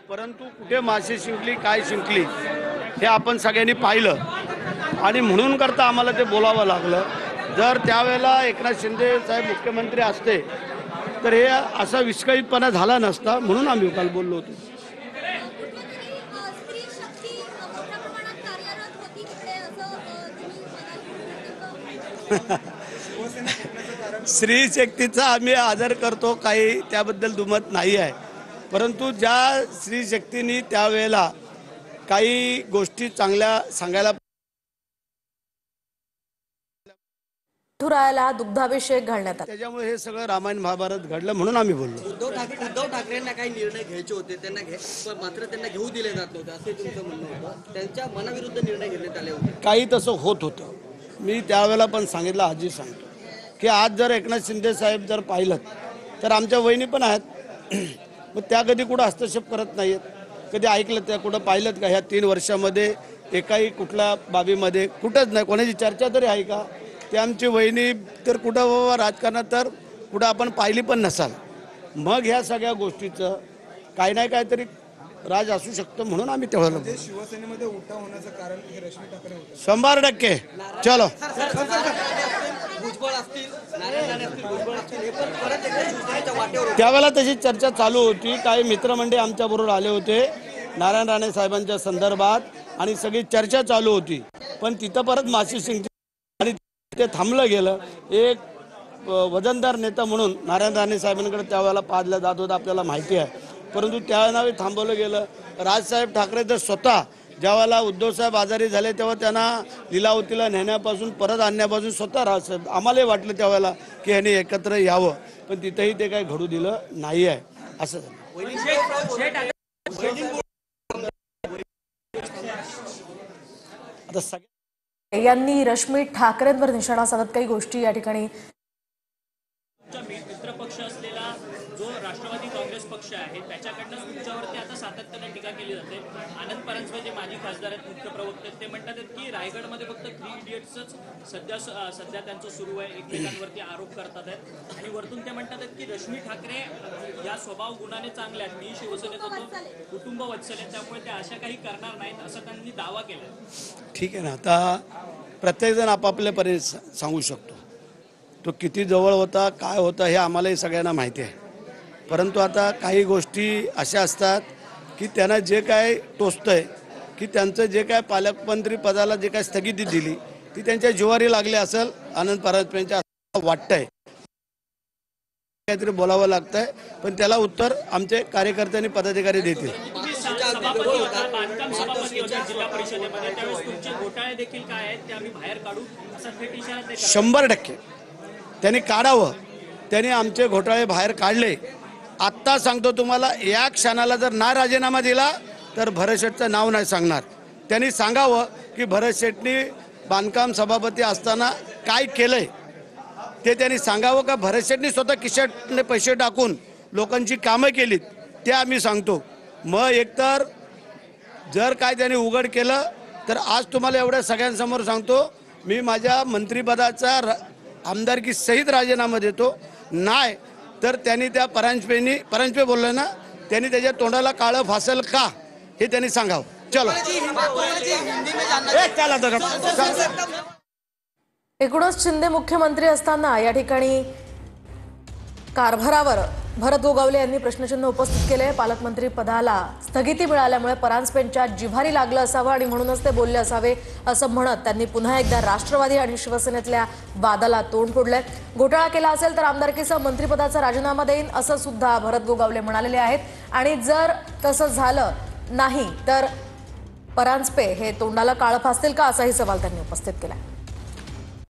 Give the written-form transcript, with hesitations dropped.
परंतु कुठे माशी शिंकली काय शिंकली हे आपण सगळ्यांनी पाहिलं आणि म्हणून करता आम्हाला ते बोलावं लागलं। जर त्यावेळेला एकनाथ शिंदे साहेब मुख्यमंत्री असते तर हे असा विस्कळीतपणा झाला नसता, म्हणून आम्ही काल बोललो होतो। स्त्री शक्तीचा आम्ही आदर करतो, काही त्याबद्दल दुमत नाही आहे, परंतु ज्या स्त्री शक्तीने त्यावेळेला काही गोष्टी चांगल्या सांगायला ठुरायला दुग्धाभिषेक घालण्यात आला, त्याच्यामुळे हे सगळं रामायण महाभारत घडलं, म्हणून आम्ही बोललो। उद्धव ठाकरेंना काही निर्णय घ्यायचे होते, त्यांना मात्र त्यांना घेऊ दिले जात नव्हते असे तुमचं म्हणणं होतं। त्यांच्या मनाविरुद्ध निर्णय घेण्यात आले होते। काही तसं होत होतं, मी त्यावेळेला पण सांगितलं, आजही सांगतो की आज जर एकनाथ शिंदे साहेब जर पाहिलं तर आमच्या वहिनी पण आहेत, मग त्या कधी कुठं हस्तक्षेप करत नाहीत, कधी ऐकलं त्या कुठं पाहिलं का? ह्या 3 वर्षामध्ये एकाही कुठल्या बाबीमध्ये कुठंच नाही, कोणाची चर्चा तरी आहे का? ते आमची वहिनी तर कुठं बाबा राजकारणात तर कुठं आपण पाहिली पण नसाल। मग ह्या सगळ्या गोष्टीचं काही नाही काहीतरी राज असू शकतो, म्हणून आम्ही तेवढं शिवसेनेमध्ये उठाव होण्याचं कारण रश्मी ठाकरे होते। 100% चलो भुजबळ असतील, नारायण राणे असतील, भुजबळ असतील, हे पण परत एकदा शिवसेनेच्या वाटेवर होते। त्यावेळेला तशी चर्चा चालू होती, काही मित्रमंडळी आमच्याबरोबर आले होते नारायण राणे साहेबांच्या संदर्भात आणि सगळी चर्चा चालू होती, पण तिथं परत माशी शिंकली आणि ते थांबलं गेलं। एक वजनदार नेता म्हणून नारायण राणे साहेबांकडे त्यावेळेला पाहिलं जात होतं, आपल्याला माहिती आहे, परंतु त्यावेळेला थांबवलं गेलं। राजसाहेब ठाकरे तर स्वतः ज्यावेळेला उद्धवसाहेब आजारी झाले तेव्हा त्यांना लीलावतीला नेण्यापासून परत आणण्यापासून स्वतः राजसाहेब, आम्हालाही वाटलं त्यावेळेला की ह्यांनी एकत्र यावं, पण तिथंही ते काही घडू दिलं नाही आहे, असं आता सगळ्या यांनी रश्मी ठाकरेंवर निशाणा साधत काही गोष्टी या ठिकाणी मित्र पक्ष असलेला जो राष्ट्रवादी काँग्रेस पक्ष आहे त्याच्याकडनं तुमच्यावरती आता सातत्याने टीका केली जाते। आनंद परांजपे जे माजी खासदार आहेत, मुख्य प्रवक्ते, ते म्हणतात की रायगडमध्ये फक्त 3 इडियट्सच सध्या त्यांचं सुरू आहे, एकमेकांवरती आरोप करतात आहेत आणि वरतून ते म्हणतात की रश्मी ठाकरे या स्वभाव गुणाने चांगले आहेत, मी शिवसेनेत होतो, कुटुंब वत्सल आहे, त्यामुळे ते अशा काही करणार नाहीत असं त्यांनी दावा केला। ठीक आहे ना, आता प्रत्येकजण आपापल्यापर्यंत सांगू शकतो, तो किती जवळ होता काय होता हे आम्हालाही सगळ्यांना माहिती आहे, परंतु आता काही गोष्टी अशा असतात की त्यांना जे काय टोचतंय की त्यांचं जे काय पालकमंत्री पदाला जे काय स्थगिती दिली ती त्यांच्या जिवारी लागली असेल, आनंद परांजपेंच्या असं वाटतंय, काहीतरी बोलावं लागतंय, पण त्याला उत्तर आमचे कार्यकर्त्यांनी पदाधिकारी देतील। बांधकाम सभापती होते जिल्हा परिषदेमध्ये, त्यावेळेस तुमचे घोटाळे देखील काय आहेत ते आम्ही बाहेर काढू असा थेट इशारा ते 100% त्यांनी काढावं, त्यांनी आमचे घोटाळे बाहेर काढले। आत्ता सांगतो तुम्हाला, या क्षणाला जर ना राजीनामा दिला तर भरत शेठचं नाव नाही सांगणार। त्यांनी सांगावं की भरत शेठनी बांधकाम सभापती असताना काय केलंय ते त्यांनी सांगावं, का भरत शेठनी स्वतः खिशातने पैसे टाकून लोकांची कामं केलीत ते आम्ही सांगतो। मग एकतर जर काय त्यांनी उघड केलं तर आज तुम्हाला एवढ्या सगळ्यांसमोर सांगतो, मी माझ्या मंत्रिपदाचा आमदारकी सहित राजीनामा देतो, नाही तर त्यांनी त्या परांजपे बोलले ना, त्यांनी त्याच्या तोंडाला काळं फासेल का हे त्यांनी सांगावं। चलो एकूणच शिंदे मुख्यमंत्री असताना या ठिकाणी कारभारावर भरत गोगावले यांनी प्रश्नचिन्ह उपस्थित केले। पालकमंत्री पदाला स्थगिती मिळाल्यामुळे परांजपेंच्या जिव्हारी लागलं असावं आणि म्हणूनच ते बोलले असावे असं म्हणत त्यांनी पुन्हा एकदा राष्ट्रवादी आणि शिवसेनेतल्या वादाला तोंड फोडलंय। घोटाळा केला असेल तर आमदारकीसह मंत्रिपदाचा राजीनामा देईन असं सुद्धा भरत गोगावले म्हणालेले आहेत आणि जर तसं झालं नाही तर परांजपे हे तोंडाला काळं फासतील का असाही सवाल त्यांनी उपस्थित केला।